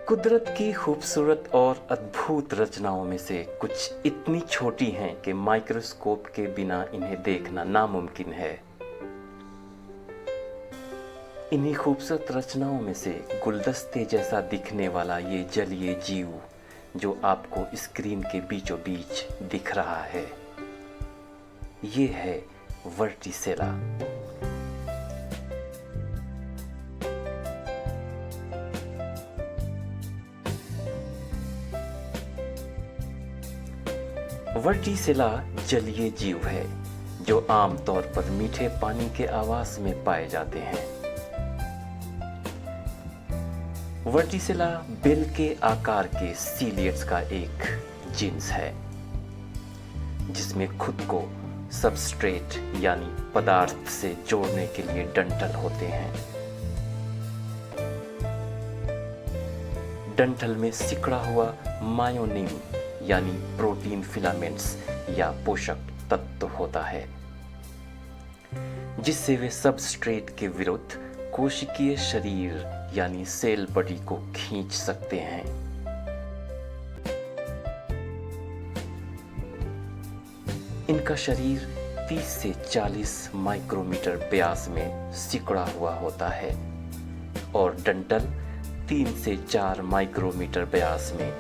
कुदरत की खूबसूरत और अद्भुत रचनाओं में से कुछ इतनी छोटी हैं कि माइक्रोस्कोप के बिना इन्हें देखना नामुमकिन है। इन्हीं खूबसूरत रचनाओं में से गुलदस्ते जैसा दिखने वाला ये जलीय जीव जो आपको स्क्रीन के बीचों बीच दिख रहा है, ये है वर्टिसेला। वर्टिसेला जलीय जीव है जो आमतौर पर मीठे पानी के आवास में पाए जाते हैं। वर्टिसेला बेल के आकार के सीलिएट्स का एक जीन्स है जिसमें खुद को सबस्ट्रेट यानी पदार्थ से जोड़ने के लिए डंठल होते हैं। डंठल में सिकुड़ा हुआ मायोनिन यानी प्रोटीन फिलामेंट्स या पोषक तत्व होता है जिससे वे सबस्ट्रेट के विरुद्ध कोशिकीय शरीर यानी सेल बॉडी को खींच सकते हैं। इनका शरीर 30 से 40 माइक्रोमीटर व्यास में सिकुड़ा हुआ होता है और डंठल 3 से 4 माइक्रोमीटर व्यास में।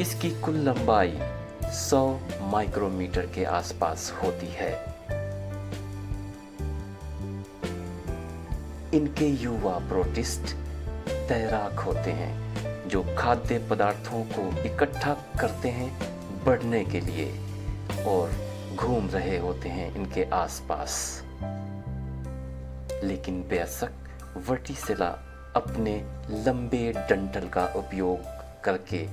इसकी कुल लंबाई 100 माइक्रोमीटर के आसपास होती है। इनके युवा प्रोटिस्ट तैराक होते हैं जो खाद्य पदार्थों को इकट्ठा करते हैं बढ़ने के लिए और घूम रहे होते हैं इनके आसपास। लेकिन बेशक वर्टिसेला अपने लंबे डंठल का उपयोग करके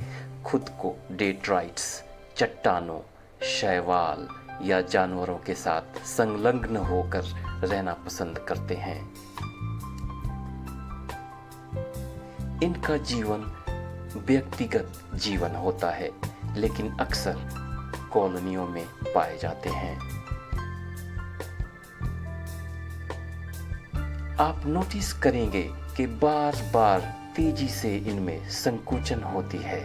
खुद को डेट्राइट्स, चट्टानों, शैवाल या जानवरों के साथ संलग्न होकर रहना पसंद करते हैं। इनका जीवन व्यक्तिगत जीवन होता है लेकिन अक्सर कॉलोनियों में पाए जाते हैं। आप नोटिस करेंगे कि बार बार तेजी से इनमें संकुचन होती है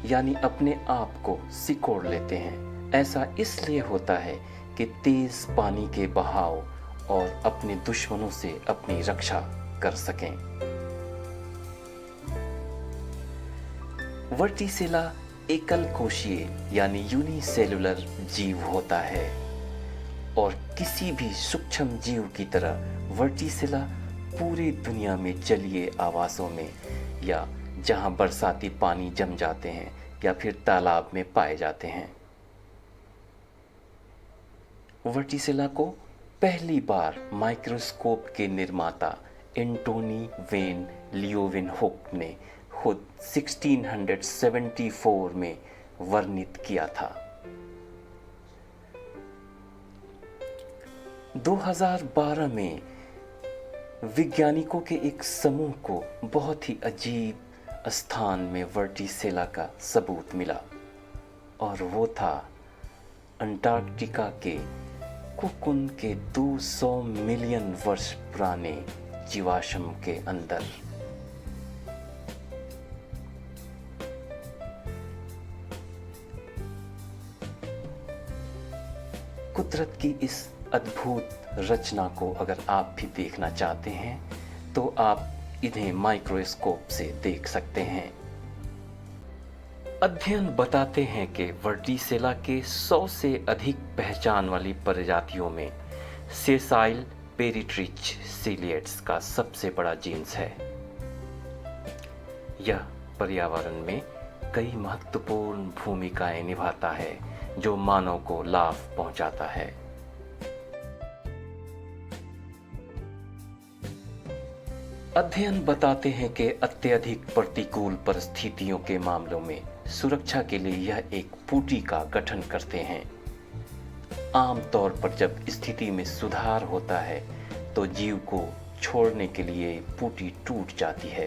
यानी अपने आप को सिकोड़ लेते हैं। ऐसा इसलिए होता है कि तेज पानी के बहाव और अपने दुश्मनों से अपनी रक्षा कर सकें। वर्टिसेला एकल कोशीय यानी यूनिसेलुलर जीव होता है और किसी भी सूक्ष्म जीव की तरह वर्टिसेला पूरी दुनिया में जलीय आवासों में या जहां बरसाती पानी जम जाते हैं या फिर तालाब में पाए जाते हैं। वर्टिसेला को पहली बार माइक्रोस्कोप के निर्माता एंटोनी वेन लियोवेनहुक ने खुद 1674 में वर्णित किया था। 2012 में वैज्ञानिकों के एक समूह को बहुत ही अजीब स्थान में वर्टिसेला का सबूत मिला और वो था अंटार्कटिका के कोकुन के 200 मिलियन वर्ष पुराने जीवाश्म के अंदर। कुदरत की इस अद्भुत रचना को अगर आप भी देखना चाहते हैं तो आप इन्हें माइक्रोस्कोप से देख सकते हैं। अध्ययन बताते हैं कि वर्टिसेला के 100 से अधिक पहचान वाली प्रजातियों में सेसाइल पेरिट्रिच सीलिएट्स का सबसे बड़ा जीन्स है। यह पर्यावरण में कई महत्वपूर्ण भूमिकाएं निभाता है जो मानव को लाभ पहुंचाता है। अध्ययन बताते हैं कि अत्यधिक प्रतिकूल परिस्थितियों के मामलों में सुरक्षा के लिए यह एक पूटी का गठन करते हैं। आमतौर पर जब स्थिति में सुधार होता है तो जीव को छोड़ने के लिए पूटी टूट जाती है।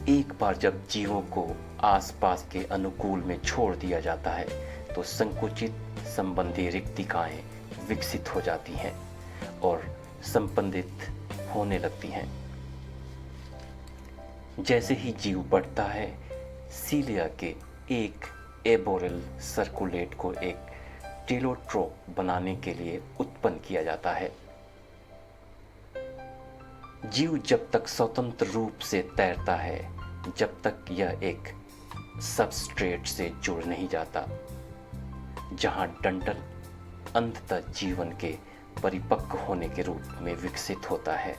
एक बार जब जीवों को आसपास के अनुकूल में छोड़ दिया जाता है तो संकुचित संबंधी रिक्तिकाएं विकसित हो जाती हैं और संबंधित होने लगती हैं। जैसे ही जीव बढ़ता है, सीलिया के एक एबोरल सर्कुलेट को एक टेलोट्रोप बनाने के लिए उत्पन्न किया जाता है। जीव जब तक स्वतंत्र रूप से तैरता है, जब तक यह एक सबस्ट्रेट से जुड़ नहीं जाता, जहां डंठल अंततः जीवन के परिपक्व होने के रूप में विकसित होता है।